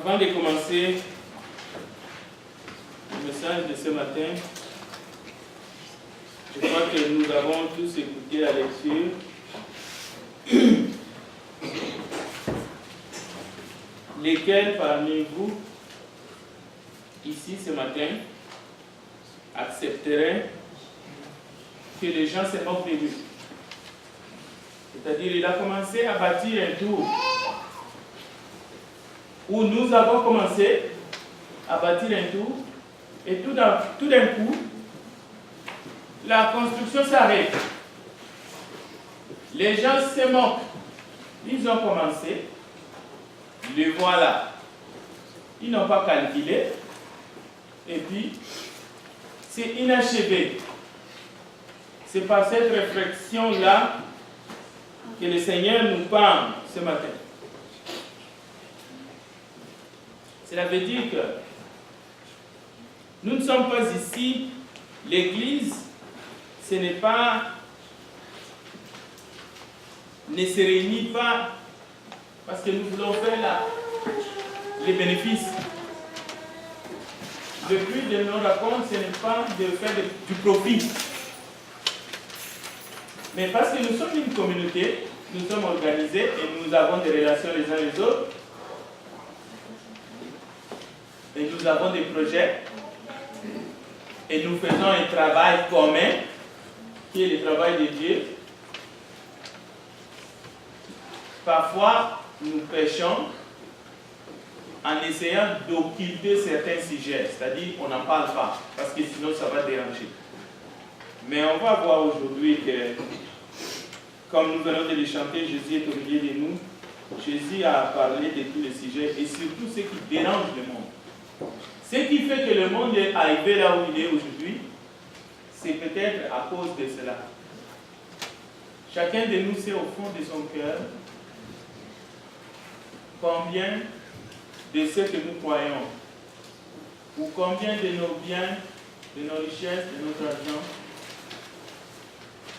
Avant de commencer le message de ce matin, je crois que nous avons tous écouté la lecture. Lesquels parmi vous, ici ce matin, accepteraient que les gens se moquent de lui? C'est-à-dire, il a commencé à bâtir un tour où nous avons commencé à bâtir un tour et tout d'un coup, la construction s'arrête. Les gens se moquent. Ils ont commencé, le voilà. Ils n'ont pas calculé et puis c'est inachevé. C'est par cette réflexion-là que le Seigneur nous parle ce matin. Cela veut dire que nous ne sommes pas ici, l'Église, ce n'est pas, ne se réunit pas parce que nous voulons faire les bénéfices. Le but de nos rencontres, ce n'est pas de faire du profit. Mais parce que nous sommes une communauté, nous sommes organisés et nous avons des relations les uns les autres. Et nous avons des projets. Et nous faisons un travail commun, qui est le travail de Dieu. Parfois, nous péchons en essayant d'occulter certains sujets. C'est-à-dire, on n'en parle pas, parce que sinon ça va déranger. Mais on va voir aujourd'hui que, comme nous venons de le chanter, Jésus est au milieu de nous. Jésus a parlé de tous les sujets et surtout ce qui dérange le monde. Ce qui fait que le monde est arrivé là où il est aujourd'hui, c'est peut-être à cause de cela. Chacun de nous sait au fond de son cœur combien de ce que nous croyons, ou combien de nos biens, de nos richesses, de notre argent,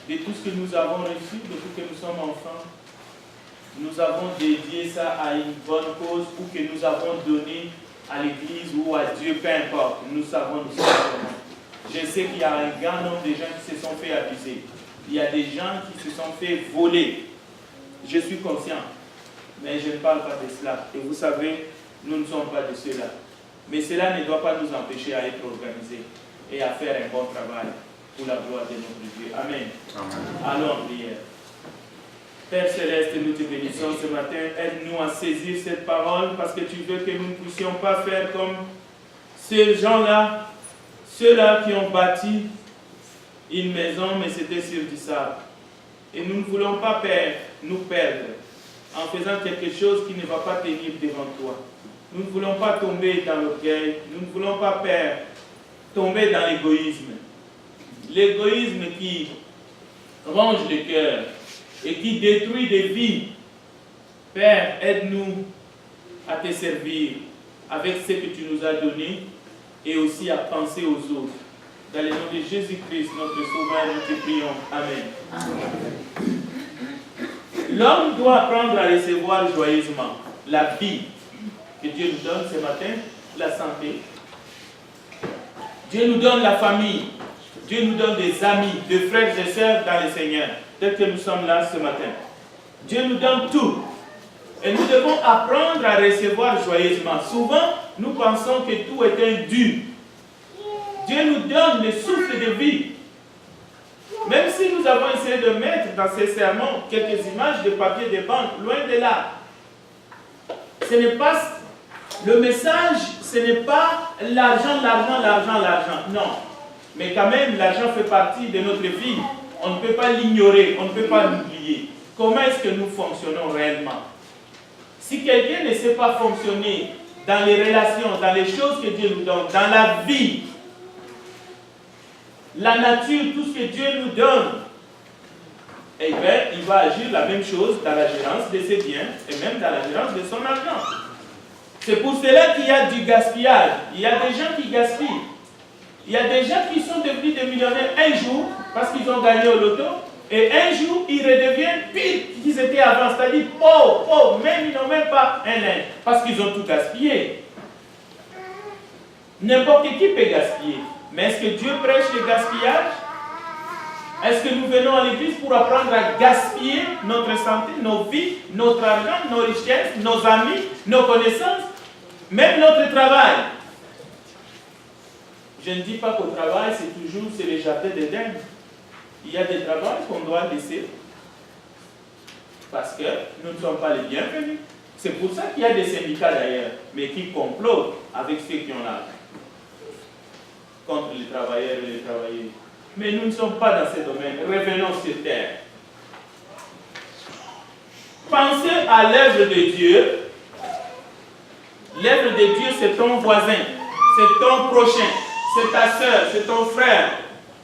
de tout ce que nous avons reçu depuis que nous sommes enfants, nous avons dédié ça à une bonne cause ou que nous avons donné à l'Église ou à Dieu, peu importe. Nous savons, nous savons. Je sais qu'il y a un grand nombre de gens qui se sont fait abuser. Il y a des gens qui se sont fait voler. Je suis conscient. Mais je ne parle pas de cela. Et vous savez, nous ne sommes pas de cela. Mais cela ne doit pas nous empêcher à être organisés et à faire un bon travail pour la gloire de notre Dieu. Amen. Amen. Allons en prière. Père Céleste, nous te bénissons ce matin. Aide-nous à saisir cette parole parce que tu veux que nous ne puissions pas faire comme ces gens-là, ceux-là qui ont bâti une maison, mais c'était sur du sable. Et nous ne voulons pas nous perdre en faisant quelque chose qui ne va pas tenir devant toi. Nous ne voulons pas tomber dans l'orgueil. Nous ne voulons pas tomber dans l'égoïsme. L'égoïsme qui ronge le cœur et qui détruit des vies. Père, aide-nous à te servir avec ce que tu nous as donné et aussi à penser aux autres. Dans le nom de Jésus-Christ, notre Sauveur, nous te prions. Amen. Amen. L'homme doit apprendre à recevoir joyeusement la vie que Dieu nous donne ce matin, la santé. Dieu nous donne la famille. Dieu nous donne des amis, des frères et sœurs dans le Seigneur. Tel que nous sommes là ce matin. Dieu nous donne tout. Et nous devons apprendre à recevoir joyeusement. Souvent, nous pensons que tout est indu. Dieu nous donne le souffle de vie. Même si nous avons essayé de mettre dans ces sermons quelques images de papier de banque, loin de là. Ce n'est pas le message, ce n'est pas l'argent, l'argent, l'argent, l'argent. Non. Mais quand même, l'argent fait partie de notre vie. On ne peut pas l'ignorer, on ne peut pas l'oublier. Comment est-ce que nous fonctionnons réellement? Si quelqu'un ne sait pas fonctionner dans les relations, dans les choses que Dieu nous donne, dans la vie, la nature, tout ce que Dieu nous donne, eh bien, il va agir la même chose dans la gérance de ses biens et même dans la gérance de son argent. C'est pour cela qu'il y a du gaspillage. Il y a des gens qui gaspillent. Il y a des gens qui sont devenus des millionnaires un jour parce qu'ils ont gagné au loto et un jour ils redeviennent pire qu'ils étaient étaient avant, c'est-à-dire pauvres, même ils n'ont même pas un linge, parce qu'ils ont tout gaspillé. N'importe qui peut gaspiller. Mais est-ce que Dieu prêche le gaspillage? Est-ce que nous venons à l'église pour apprendre à gaspiller notre santé, nos vies, notre argent, nos richesses, nos amis, nos connaissances, même notre travail? Je ne dis pas qu'au travail, c'est le jardin d'Éden. Il y a des travaux qu'on doit laisser parce que nous ne sommes pas les bienvenus. C'est pour ça qu'il y a des syndicats d'ailleurs, mais qui complotent avec ceux qui ont l'argent contre les travailleurs et les travailleuses. Mais nous ne sommes pas dans ce domaine. Revenons sur terre. Pensez à l'œuvre de Dieu. L'œuvre de Dieu, c'est ton voisin, c'est ton prochain, c'est ta soeur, c'est ton frère.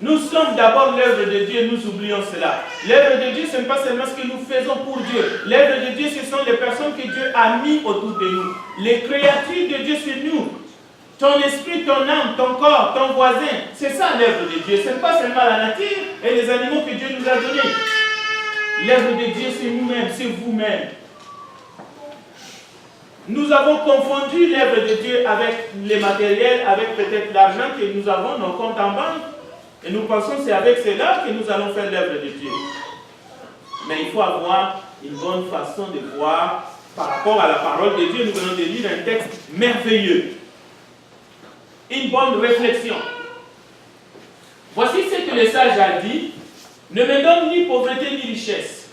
Nous sommes d'abord l'œuvre de Dieu, nous oublions cela. L'œuvre de Dieu, ce n'est pas seulement ce que nous faisons pour Dieu. L'œuvre de Dieu, ce sont les personnes que Dieu a mis autour de nous. Les créatures de Dieu, c'est nous. Ton esprit, ton âme, ton corps, ton voisin, c'est ça l'œuvre de Dieu. Ce n'est pas seulement la nature et les animaux que Dieu nous a donnés. L'œuvre de Dieu, c'est nous-mêmes, c'est vous-même. Nous avons confondu l'œuvre de Dieu avec les matériels, avec peut-être l'argent que nous avons, nos comptes en banque. Et nous pensons que c'est avec cela que nous allons faire l'œuvre de Dieu. Mais il faut avoir une bonne façon de voir par rapport à la parole de Dieu. Nous venons de lire un texte merveilleux. Une bonne réflexion. Voici ce que le sage a dit. Ne me donne ni pauvreté ni richesse.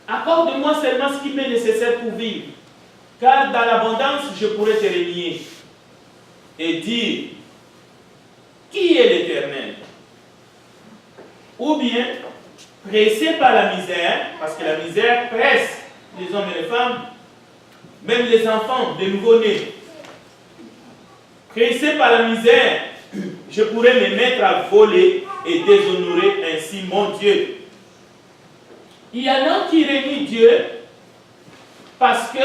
Accorde-moi seulement ce qui m'est nécessaire pour vivre. Car dans l'abondance, je pourrais te régner. Et dire, qui est l'Éternel? Ou bien, pressé par la misère, parce que la misère presse les hommes et les femmes, même les enfants, les nouveau-nés. Pressé par la misère, je pourrais me mettre à voler et déshonorer ainsi mon Dieu. Il y en a qui renient Dieu parce que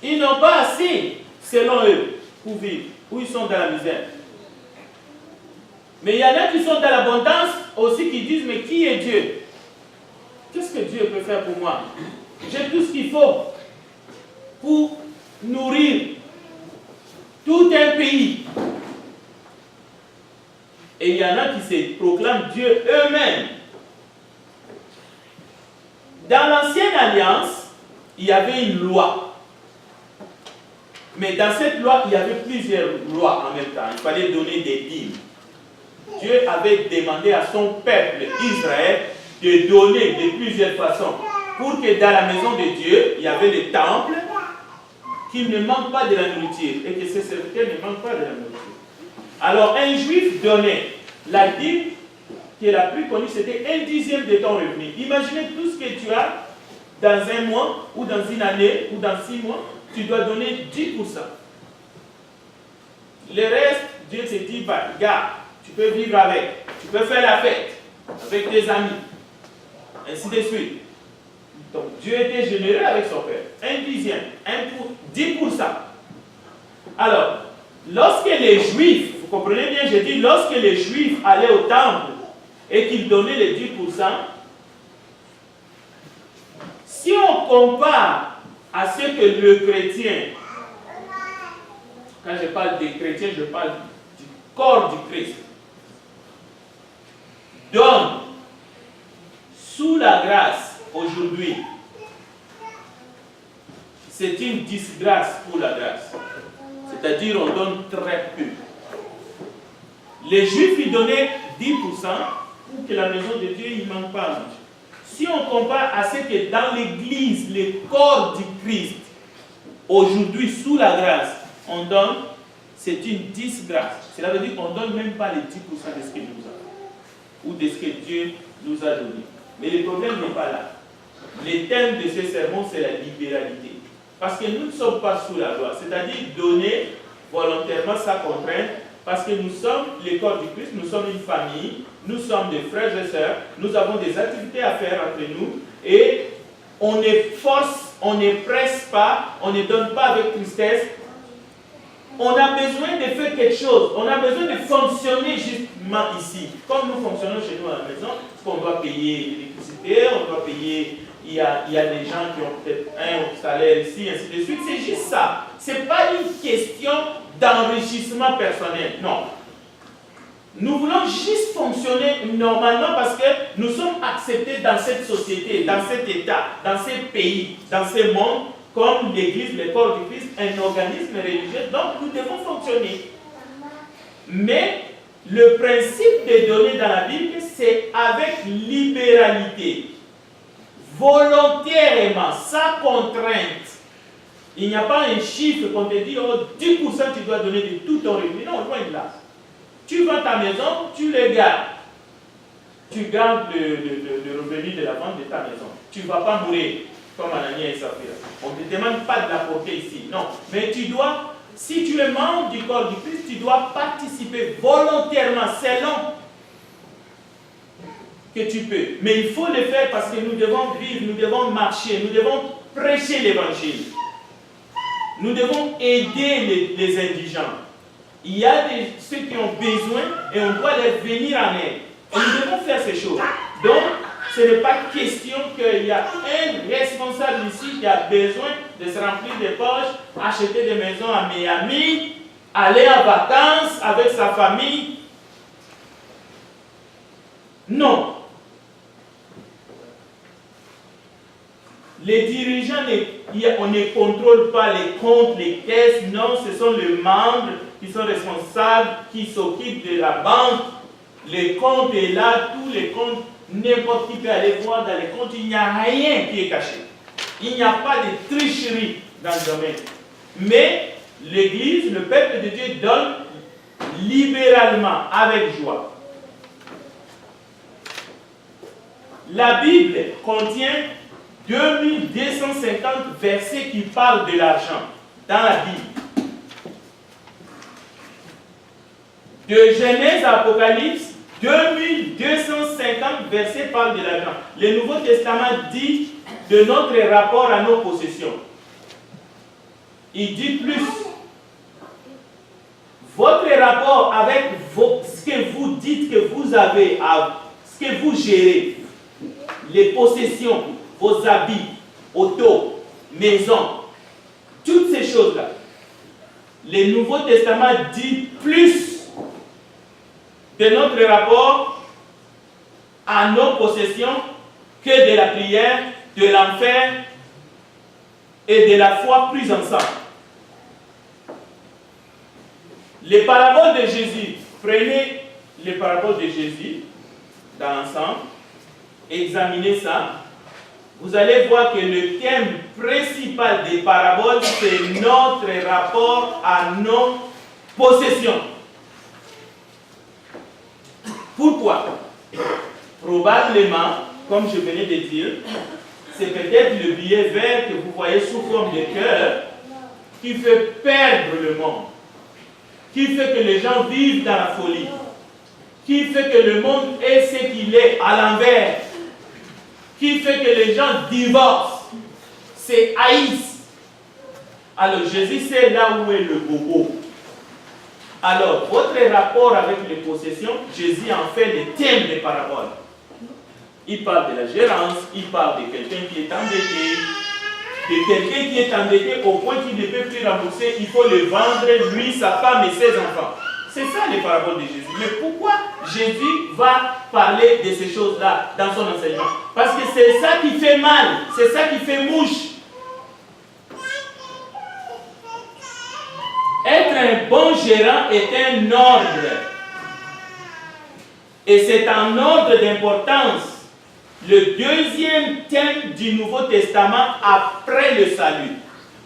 ils n'ont pas assez, selon eux, pour vivre, ou ils sont dans la misère. Mais il y en a qui sont dans l'abondance aussi, qui disent, mais qui est Dieu? Qu'est-ce que Dieu peut faire pour moi? J'ai tout ce qu'il faut pour nourrir tout un pays. Et il y en a qui se proclament Dieu eux-mêmes. Dans l'ancienne alliance, il y avait une loi. Mais dans cette loi, il y avait plusieurs lois en même temps. Il fallait donner des dîmes. Dieu avait demandé à son peuple Israël de donner de plusieurs façons. Pour que dans la maison de Dieu, il y avait le temple, qu'il ne manque pas de la nourriture. Et que ses serviteurs ne manquent pas de la nourriture. Alors un juif donnait la dîme, qui est la plus connue, c'était 1/10 de ton revenu. Imaginez tout ce que tu as dans un mois, ou dans une année, ou dans 6 mois. Tu dois donner 10%. Le reste, Dieu te dit, bah, gars, tu peux vivre avec, tu peux faire la fête avec tes amis, ainsi de suite. Donc Dieu était généreux avec son peuple. 1/10, 10%. Alors, lorsque les Juifs, vous comprenez bien, je dis, lorsque les Juifs allaient au temple et qu'ils donnaient les 10%, si on compare à ce que le chrétien, quand je parle des chrétiens, je parle du corps du Christ, donne sous la grâce aujourd'hui, c'est une disgrâce pour la grâce. C'est-à-dire on donne très peu. Les Juifs, ils donnaient 10% pour que la maison de Dieu, il ne manque pas à manger. Si on compare à ce que dans l'Église, le corps du Christ, aujourd'hui, sous la grâce, on donne, c'est une disgrâce. Cela veut dire qu'on ne donne même pas les 10% de ce qu'il nous a, ou de ce que Dieu nous a donné. Mais le problème n'est pas là. Le thème de ce sermon, c'est la libéralité. Parce que nous ne sommes pas sous la loi, c'est-à-dire donner volontairement sa contrainte, parce que nous sommes le corps du Christ, nous sommes une famille, nous sommes des frères et sœurs, nous avons des activités à faire entre nous, et on ne force, on ne presse pas, on ne donne pas avec tristesse. On a besoin de faire quelque chose, on a besoin de fonctionner juste uniquement ici. Comme nous fonctionnons chez nous à la maison, on doit payer l'électricité, on doit payer, il y a des gens qui ont peut-être un salaire ici, ainsi de suite. C'est juste ça. Ce n'est pas une question d'enrichissement personnel, non. Nous voulons juste fonctionner normalement parce que nous sommes acceptés dans cette société, dans cet État, dans ces pays, dans ce monde, comme l'Église, le corps du Christ, un organisme religieux. Donc nous devons fonctionner. Mais le principe des données dans la Bible, c'est avec libéralité, volontairement, sans contrainte. Il n'y a pas un chiffre qu'on te dit, oh, 10% tu dois donner de tout ton revenu. Non, loin de là. Tu vends ta maison, tu le gardes. Tu gardes le revenu de la vente de ta maison. Tu ne vas pas mourir comme Anania et Saphira. On ne te demande pas de l'apporter ici. Non. Mais tu dois, si tu es membre du corps du Christ, tu dois participer volontairement, selon que tu peux. Mais il faut le faire parce que nous devons vivre, nous devons marcher, nous devons prêcher l'évangile. Nous devons aider les indigents. Il y a ceux qui ont besoin et on doit les venir en aide. Et nous devons faire ces choses. Donc, ce n'est pas question qu'il y a un responsable ici qui a besoin de se remplir des poches, acheter des maisons à Miami, aller en vacances avec sa famille. Non. Les dirigeants, on ne contrôle pas les comptes, les caisses. Non, ce sont les membres qui sont responsables, qui s'occupent de la banque. Les comptes est là, tous les comptes, n'importe qui peut aller voir dans les comptes, il n'y a rien qui est caché. Il n'y a pas de tricherie dans le domaine. Mais l'Église, le peuple de Dieu donne libéralement, avec joie. La Bible contient 2250 versets qui parlent de l'argent dans la Bible. De Genèse à Apocalypse, 2250 versets parlent de l'argent. Le Nouveau Testament dit de notre rapport à nos possessions. Il dit plus. Votre rapport avec ce que vous dites que vous avez, ce que vous gérez, les possessions, vos habits, autos, maisons, toutes ces choses-là. Le Nouveau Testament dit plus de notre rapport à nos possessions que de la prière, de l'enfer et de la foi prise ensemble. Les paraboles de Jésus, prenez les paraboles de Jésus dans l'ensemble, examinez ça. Vous allez voir que le thème principal des paraboles, c'est notre rapport à nos possessions. Pourquoi? Probablement, comme je venais de dire, c'est peut-être le billet vert que vous voyez sous forme de cœur qui fait perdre le monde, qui fait que les gens vivent dans la folie, qui fait que le monde est ce qu'il est à l'envers, qui fait que les gens divorcent, c'est haïssent. Alors Jésus, c'est là où est le bobo. Alors, votre rapport avec les possessions, Jésus en fait le thème des paraboles. Il parle de la gérance, il parle de quelqu'un qui est endetté, de quelqu'un qui est endetté au point qu'il ne peut plus rembourser, il faut le vendre, lui, sa femme et ses enfants. C'est ça les paraboles de Jésus. Mais pourquoi Jésus va parler de ces choses-là dans son enseignement? Parce que c'est ça qui fait mal, c'est ça qui fait mouche. Être un bon gérant est un ordre. Et c'est un ordre d'importance. Le deuxième thème du Nouveau Testament après le salut.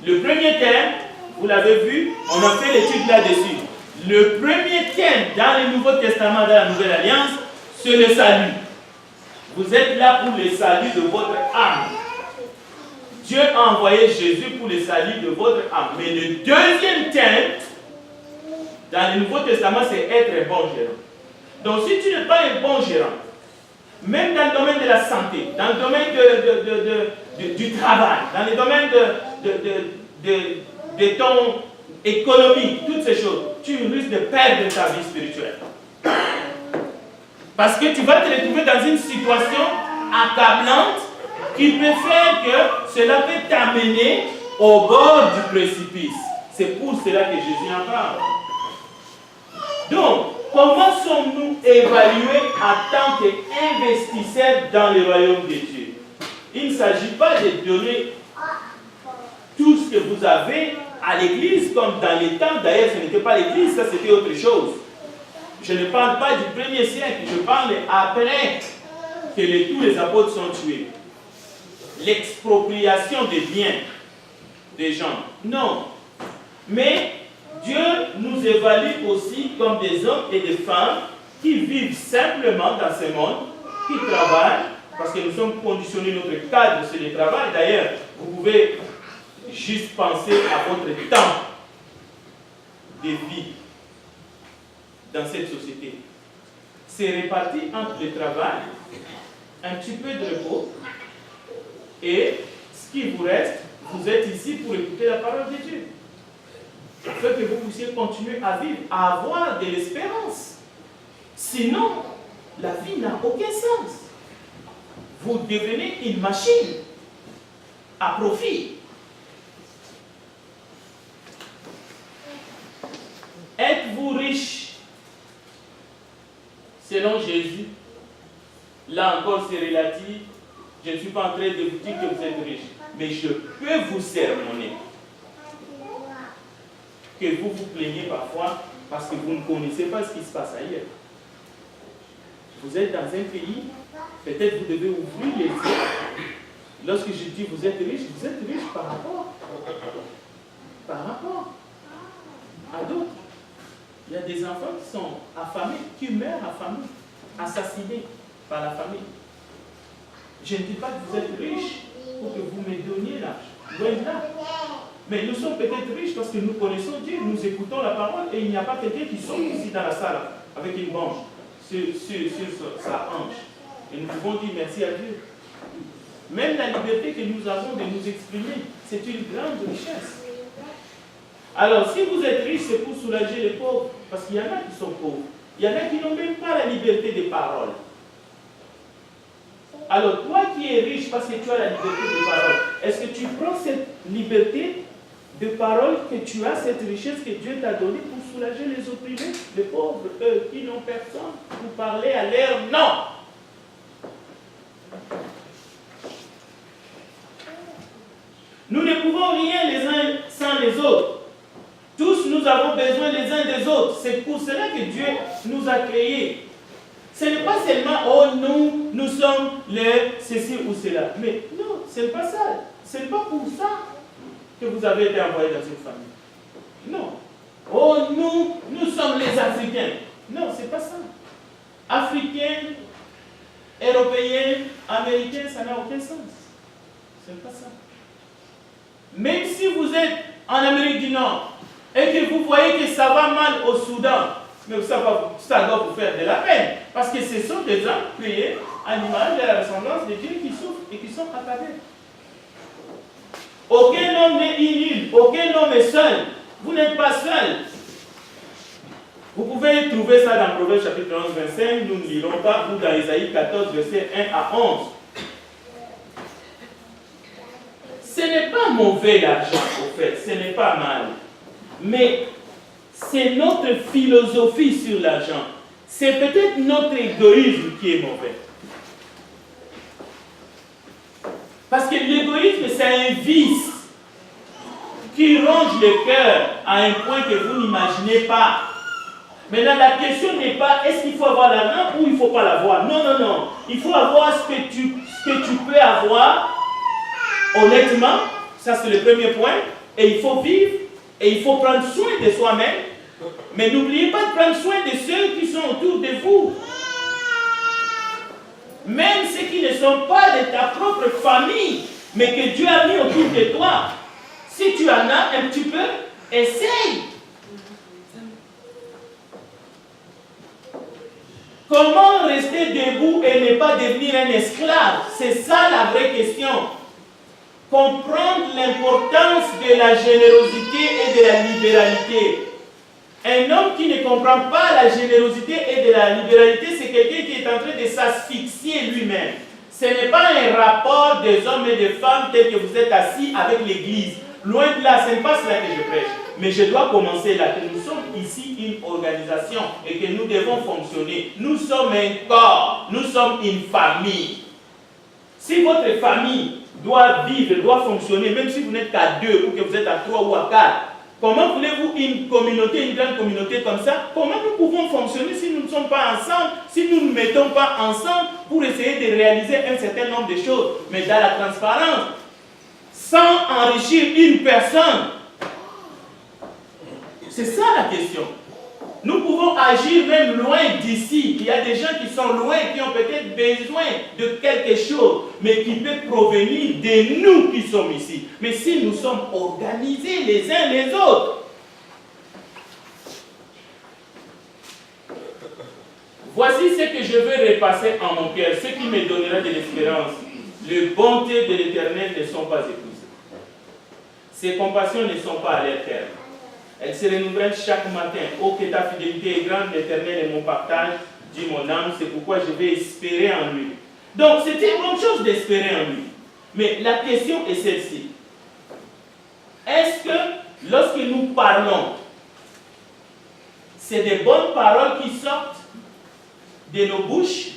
Le premier thème, vous l'avez vu, on a fait l'étude là-dessus. Le premier thème dans le Nouveau Testament, dans la Nouvelle Alliance, c'est le salut. Vous êtes là pour le salut de votre âme. Dieu a envoyé Jésus pour le salut de votre âme. Mais le deuxième thème, dans le Nouveau Testament, c'est être un bon gérant. Donc si tu n'es pas un bon gérant, même dans le domaine de la santé, dans le domaine du travail, dans le domaine de ton économie, toutes ces choses, tu risques de perdre ta vie spirituelle. Parce que tu vas te retrouver dans une situation accablante qui peut faire que cela peut t'amener au bord du précipice. C'est pour cela que Jésus en parle. Donc, comment sommes-nous évalués en tant qu'investisseurs dans le royaume de Dieu? Il ne s'agit pas de donner tout ce que vous avez à l'église comme dans les temps. D'ailleurs, ce n'était pas l'église, ça c'était autre chose. Je ne parle pas du premier siècle, je parle après que tous les apôtres sont tués. L'expropriation des biens des gens. Non. Mais Dieu nous évalue aussi comme des hommes et des femmes qui vivent simplement dans ce monde, qui travaillent, parce que nous sommes conditionnés, notre cadre, c'est le travail. D'ailleurs, vous pouvez juste penser à votre temps de vie dans cette société. C'est réparti entre le travail, un petit peu de repos, et ce qui vous reste, vous êtes ici pour écouter la parole de Dieu. Afin que vous puissiez continuer à vivre, à avoir de l'espérance. Sinon, la vie n'a aucun sens. Vous devenez une machine à profit. Êtes-vous riche? Selon Jésus, là encore c'est relatif. Je ne suis pas en train de vous dire que vous êtes riche, mais je peux vous sermonner. Que vous vous plaignez parfois parce que vous ne connaissez pas ce qui se passe ailleurs. Vous êtes dans un pays, peut-être vous devez ouvrir les yeux. Lorsque je dis vous êtes riche par rapport à d'autres. Il y a des enfants qui sont affamés, qui meurent affamés, assassinés par la famille. Je ne dis pas que vous êtes riche pour que vous me donniez l'argent. Loin de là. Mais nous sommes peut-être riches parce que nous connaissons Dieu, nous écoutons la parole et il n'y a pas quelqu'un qui sort ici dans la salle avec une branche sur sa hanche. Et nous pouvons dire merci à Dieu. Même la liberté que nous avons de nous exprimer, c'est une grande richesse. Alors, si vous êtes riche, c'est pour soulager les pauvres. Parce qu'il y en a qui sont pauvres. Il y en a qui n'ont même pas la liberté de parole. Alors, toi qui es riche parce que tu as la liberté de parole, est-ce que tu prends cette liberté de parole que tu as, cette richesse que Dieu t'a donnée pour soulager les opprimés, les pauvres, eux qui n'ont personne, pour parler à l'air? Non! Nous ne pouvons rien les uns sans les autres. Tous nous avons besoin les uns des autres. C'est pour cela que Dieu nous a créés. Ce n'est pas seulement, oh nous sommes les ceci ou cela. Mais non, ce n'est pas ça. Ce n'est pas pour ça que vous avez été envoyés dans une famille. Non. Oh nous sommes les Africains. Non, ce n'est pas ça. Africains, Européens, Américains, ça n'a aucun sens. Ce n'est pas ça. Même si vous êtes en Amérique du Nord et que vous voyez que ça va mal au Soudan, mais ça doit vous faire de la peine. Parce que ce sont des gens créés à l'image de la ressemblance de Dieu qui souffrent et qui sont accablés. Aucun homme n'est inutile, aucun homme est seul. Vous n'êtes pas seul. Vous pouvez trouver ça dans Proverbe chapitre 11, 25. Nous ne lirons pas, ou dans Isaïe 14, verset 1 à 11. Ce n'est pas mauvais l'argent, au fait, ce n'est pas mal. Mais c'est notre philosophie sur l'argent. C'est peut-être notre égoïsme qui est mauvais. Parce que l'égoïsme, c'est un vice qui ronge le cœur à un point que vous n'imaginez pas. Maintenant, la question n'est pas est-ce qu'il faut avoir l'argent ou il ne faut pas l'avoir. Non, non, non. Il faut avoir ce que tu peux avoir honnêtement. Ça, c'est le premier point. Et il faut vivre. Et il faut prendre soin de soi-même. Mais n'oubliez pas de prendre soin de ceux qui sont autour de vous. Même ceux qui ne sont pas de ta propre famille, mais que Dieu a mis autour de toi. Si tu en as un petit peu, essaye. Comment rester debout et ne pas devenir un esclave? C'est ça la vraie question. Comprendre l'importance de la générosité et de la libéralité. Un homme qui ne comprend pas la générosité et de la libéralité, c'est quelqu'un qui est en train de s'asphyxier lui-même. Ce n'est pas un rapport des hommes et des femmes tels que vous êtes assis avec l'Église. Loin de là, ce n'est pas cela que je prêche. Mais je dois commencer là, que nous sommes ici une organisation et que nous devons fonctionner. Nous sommes un corps, nous sommes une famille. Si votre famille doit vivre, doit fonctionner, même si vous n'êtes qu'à 2 ou que vous êtes à 3 ou à 4, comment voulez-vous une communauté, une grande communauté comme ça? Comment nous pouvons fonctionner si nous ne sommes pas ensemble, si nous ne mettons pas ensemble pour essayer de réaliser un certain nombre de choses, mais dans la transparence, sans enrichir une personne? C'est ça la question. Nous pouvons agir même loin d'ici. Il y a des gens qui sont loin, qui ont peut-être besoin de quelque chose, mais qui peut provenir de nous qui sommes ici. Mais si nous sommes organisés les uns les autres, voici ce que je veux repasser en mon cœur, ce qui me donnera de l'espérance. Les bontés de l'Éternel ne sont pas épuisées. Ses compassions ne sont pas à leur terme. Elles se renouvellent chaque matin. Oh, que ta fidélité est grande, l'Éternel est mon partage, dit mon âme, c'est pourquoi je vais espérer en lui. Donc, c'est une bonne chose d'espérer en lui. Mais la question est celle-ci. Est-ce que, lorsque nous parlons, c'est des bonnes paroles qui sortent de nos bouches?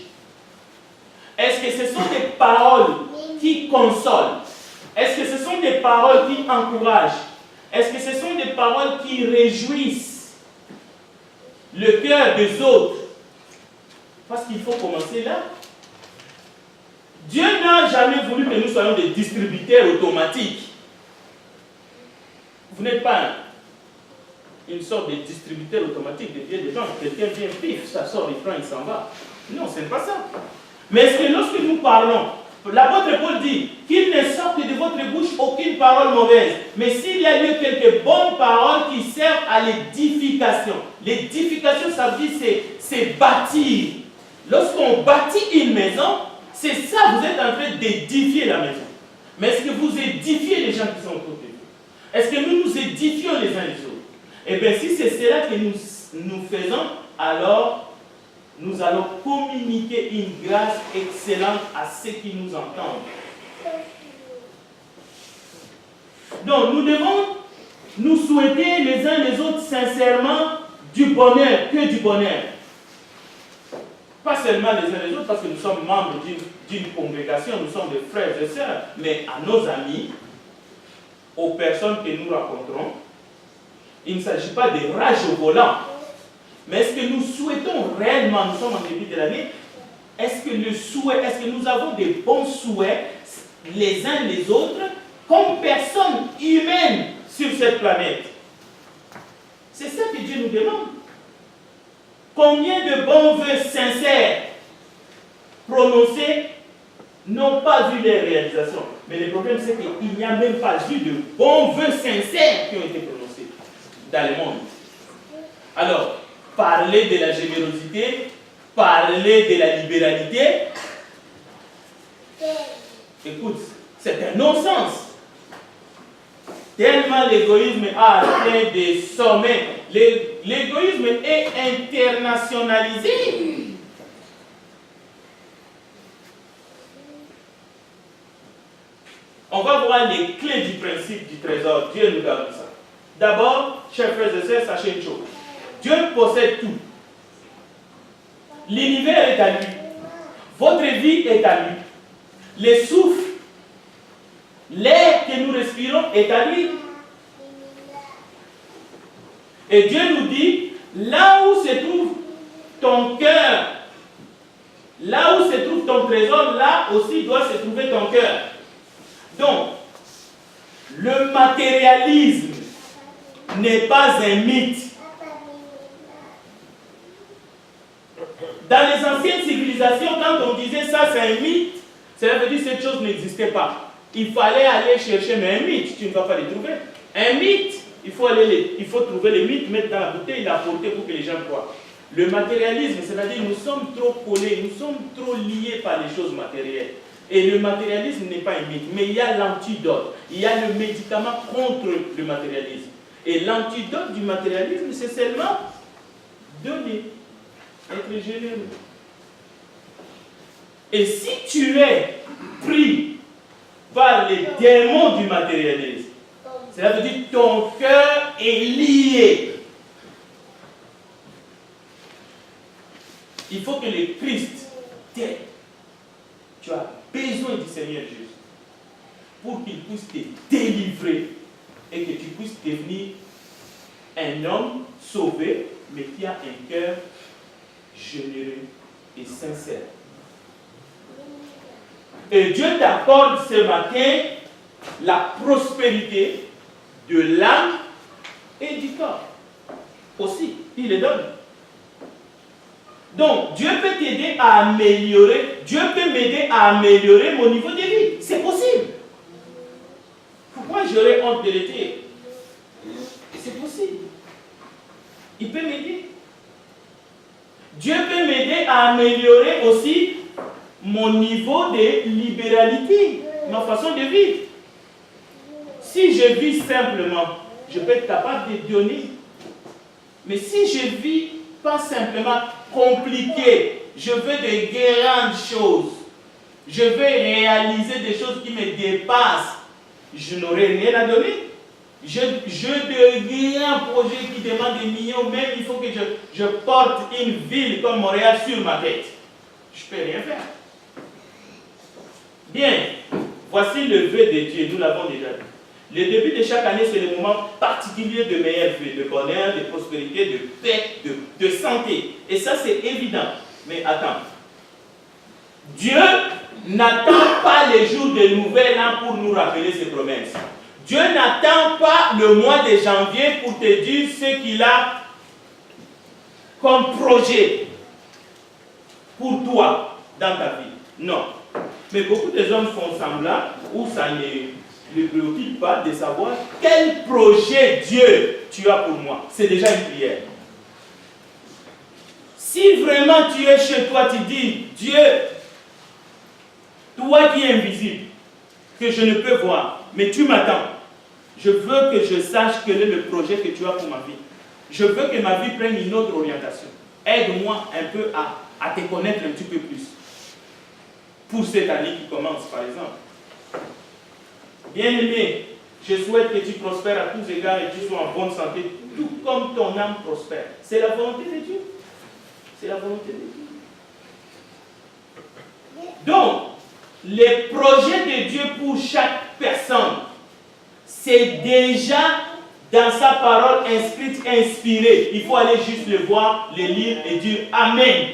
Est-ce que ce sont des paroles qui consolent? Est-ce que ce sont des paroles qui encouragent? Est-ce que ce sont des paroles qui réjouissent le cœur des autres? Parce qu'il faut commencer là. Dieu n'a jamais voulu que nous soyons des distributeurs automatiques. Vous n'êtes pas une sorte de distributeur automatique de billets de gens. Quelqu'un vient, pif, ça sort, il prend, il s'en va. Non, ce n'est pas ça. Mais est-ce que lorsque nous parlons, l'apôtre Paul dit qu'il ne sorte de votre bouche aucune parole mauvaise, mais s'il y a eu quelques bonnes paroles qui servent à l'édification. L'édification, ça veut dire c'est bâtir. Lorsqu'on bâtit une maison, c'est ça, vous êtes en train d'édifier la maison. Mais est-ce que vous édifiez les gens qui sont autour de vous? Est-ce que nous nous édifions les uns les autres? Eh bien, si c'est cela que nous faisons, alors nous allons communiquer une grâce excellente à ceux qui nous entendent. Donc, nous devons nous souhaiter les uns les autres sincèrement du bonheur, que du bonheur. Pas seulement les uns les autres, parce que nous sommes membres d'une congrégation, nous sommes des frères et sœurs, mais à nos amis, aux personnes que nous rencontrons. Il ne s'agit pas de rage au volant. Mais est-ce que nous souhaitons réellement, nous sommes en début de l'année, est-ce que nous avons des bons souhaits les uns les autres comme personnes humaines sur cette planète? C'est ça que Dieu nous demande. Combien de bons vœux sincères prononcés n'ont pas vu les réalisations? Mais le problème, c'est qu'il n'y a même pas eu de bons vœux sincères qui ont été prononcés dans le monde. Alors, parler de la générosité, parler de la libéralité, écoute, c'est un non-sens. Tellement l'égoïsme a atteint des sommets. L'égoïsme est internationalisé. On va voir les clés du principe du trésor. Dieu nous donne ça. D'abord, chers frères et sœurs, sachez une chose. Dieu possède tout. L'univers est à lui. Votre vie est à lui. Le souffle, l'air que nous respirons est à lui. Et Dieu nous dit, là où se trouve ton cœur, là où se trouve ton trésor, là aussi doit se trouver ton cœur. Donc, le matérialisme n'est pas un mythe. Dans les anciennes civilisations, quand on disait ça c'est un mythe, cela veut dire que cette chose n'existait pas. Il fallait aller chercher, mais un mythe, tu ne vas pas le trouver. Un mythe, il faut trouver les mythes, mettre dans la bouteille, l'apporter pour que les gens croient. Le matérialisme, c'est-à-dire nous sommes trop collés, nous sommes trop liés par les choses matérielles. Et le matérialisme n'est pas un mythe, mais il y a l'antidote, il y a le médicament contre le matérialisme. Et l'antidote du matérialisme, c'est seulement donner, être généreux. Et si tu es pris par les démons du matérialisme, cela veut dire que ton cœur est lié. Il faut que le Christ t'aide. Tu as besoin du Seigneur Jésus pour qu'il puisse te délivrer et que tu puisses devenir un homme sauvé, mais qui a un cœur généreux et sincère. Et Dieu t'accorde ce matin la prospérité de l'âme et du corps. Aussi, il le donne. Donc, Dieu peut t'aider à améliorer, Dieu peut m'aider à améliorer mon niveau de vie. C'est possible. Pourquoi j'aurais honte de le dire? C'est possible. Il peut m'aider. Dieu peut m'aider à améliorer aussi mon niveau de libéralité, ma façon de vivre. Si je vis simplement, je peux être capable de donner. Mais si je vis pas simplement compliqué, je veux de grandes choses, je veux réaliser des choses qui me dépassent, je n'aurai rien à donner. Je de grands projets qui demandent des millions, même il faut que je porte une ville comme Montréal sur ma tête. Je ne peux rien faire. Bien, voici le vœu de Dieu, nous l'avons déjà dit. Le début de chaque année, c'est le moment particulier de meilleurs vœux, de bonheur, de prospérité, de paix, de santé. Et ça, c'est évident. Mais attends. Dieu n'attend pas les jours de nouvel an pour nous rappeler ses promesses. Dieu n'attend pas le mois de janvier pour te dire ce qu'il a comme projet pour toi dans ta vie. Non. Mais beaucoup de hommes font semblant ou ça ne les préoccupe pas de savoir quel projet Dieu tu as pour moi. C'est déjà une prière. Si vraiment tu es chez toi, tu dis, Dieu, toi qui es invisible, que je ne peux voir, mais tu m'attends. Je veux que je sache quel est le projet que tu as pour ma vie. Je veux que ma vie prenne une autre orientation. Aide-moi un peu à te connaître un petit peu plus. Pour cette année qui commence, par exemple. Bien-aimé, je souhaite que tu prospères à tous égards et que tu sois en bonne santé, tout comme ton âme prospère. C'est la volonté de Dieu. C'est la volonté de Dieu. Donc, les projets de Dieu pour chaque personne, c'est déjà dans sa parole inscrite, inspirée. Il faut aller juste le voir, le lire et dire Amen.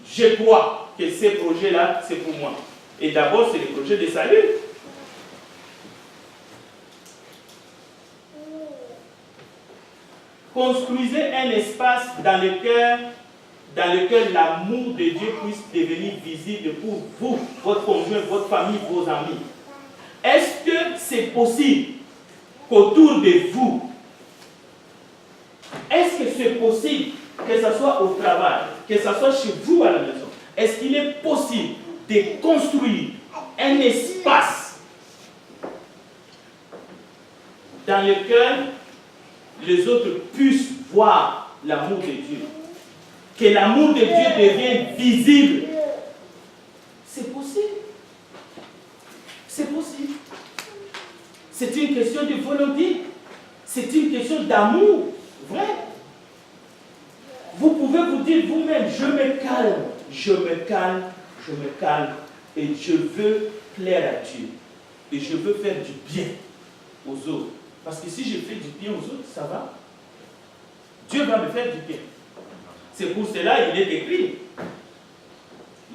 Je crois que ces projets-là, c'est pour moi. Et d'abord, c'est les projets de salut. Construisez un espace dans lequel l'amour de Dieu puisse devenir visible pour vous, votre conjoint, votre famille, vos amis. Est-ce que c'est possible qu'autour de vous, est-ce que c'est possible que ce soit au travail, que ce soit chez vous à la maison, est-ce qu'il est possible de construire un espace dans lequel les autres puissent voir l'amour de Dieu, que l'amour de Dieu devienne visible? C'est possible. C'est possible. C'est une question de volonté. C'est une question d'amour. Vrai. Vous pouvez vous dire vous-même, je me calme, je me calme, je me calme, et je veux plaire à Dieu. Et je veux faire du bien aux autres. Parce que si je fais du bien aux autres, ça va. Dieu va me faire du bien. C'est pour cela qu'il est écrit.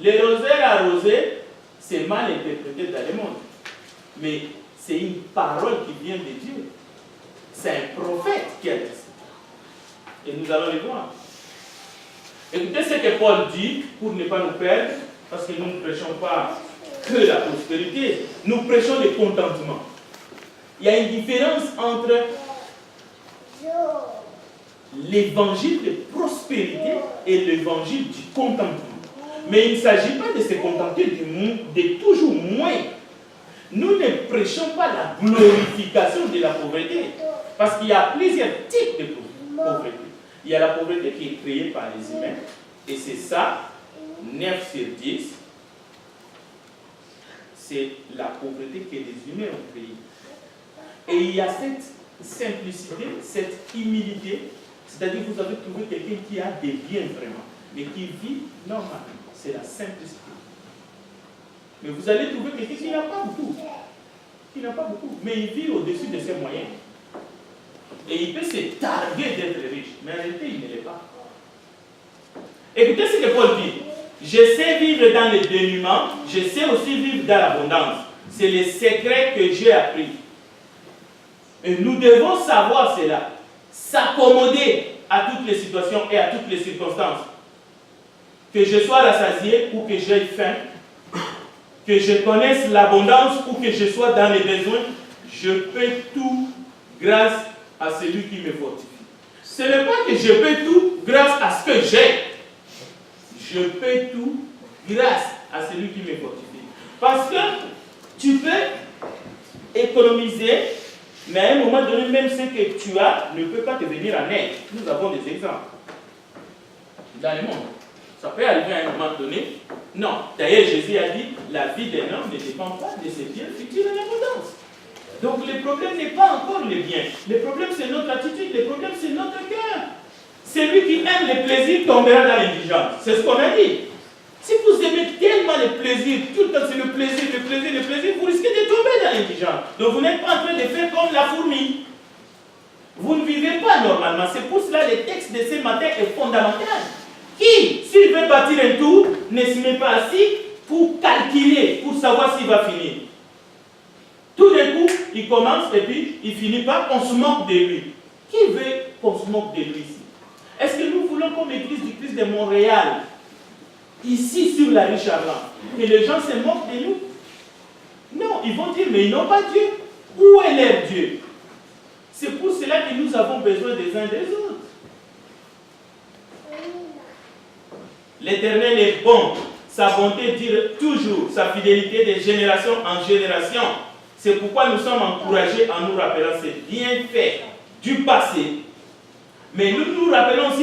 Les rosaires arrosés, c'est mal interprété dans le monde. Mais c'est une parole qui vient de Dieu. C'est un prophète qui a dit ça. Et nous allons le voir. Écoutez ce que Paul dit pour ne pas nous perdre, parce que nous ne prêchons pas que la prospérité, nous prêchons le contentement. Il y a une différence entre l'évangile de prospérité et l'évangile du contentement. Mais il ne s'agit pas de se contenter de toujours moins. Nous ne prêchons pas la glorification de la pauvreté. Parce qu'il y a plusieurs types de pauvreté. Il y a la pauvreté qui est créée par les humains, et c'est ça, 9 sur 10, c'est la pauvreté que les humains ont créée. Et il y a cette simplicité, cette humilité, c'est-à-dire que vous avez trouvé quelqu'un qui a des biens vraiment, mais qui vit normalement. C'est la simplicité. Mais vous allez trouver quelqu'un qui n'a pas beaucoup. Mais il vit au-dessus de ses moyens. Et il peut se targuer d'être riche, mais en réalité, il ne l'est pas. Écoutez ce que Paul dit. Je sais vivre dans le dénuement, je sais aussi vivre dans l'abondance. C'est le secret que j'ai appris. Et nous devons savoir cela. S'accommoder à toutes les situations et à toutes les circonstances. Que je sois rassasié ou que j'aie faim, que je connaisse l'abondance ou que je sois dans les besoins, je peux tout grâce à celui qui me fortifie. Ce n'est pas que je peux tout grâce à ce que j'ai. Je peux tout grâce à celui qui me fortifie. Parce que tu peux économiser, mais à un moment donné, même ce que tu as ne peut pas te venir en aide. Nous avons des exemples dans le monde. Ça peut arriver à un moment donné. Non. D'ailleurs, Jésus a dit, la vie d'un homme ne dépend pas de ses biens futurs en abondance. Donc le problème n'est pas encore les biens. Le problème, c'est notre attitude. Le problème, c'est notre cœur. Celui qui aime le plaisir tombera dans l'indigence. C'est ce qu'on a dit. Si vous aimez tellement le plaisir, tout le temps c'est le plaisir, vous risquez de tomber dans l'indigence. Donc vous n'êtes pas en train de faire comme la fourmi. Vous ne vivez pas normalement. C'est pour cela que le texte de ce matin est fondamental. Qui, s'il veut bâtir un tour, ne se met pas assis pour calculer, pour savoir s'il va finir. Tout d'un coup, il commence et puis il finit par on se moque de lui. Qui veut qu'on se moque de lui ici? Est-ce que nous voulons, comme l'église du Christ de Montréal, ici sur la rue Charland, que les gens se moquent de nous? Non, ils vont dire, mais ils n'ont pas Dieu. Où est leur Dieu? C'est pour cela que nous avons besoin des uns des autres. L'Éternel est bon, sa bonté dure toujours, sa fidélité de génération en génération. C'est pourquoi nous sommes encouragés en nous rappelant ces bienfaits du passé. Mais nous nous rappelons aussi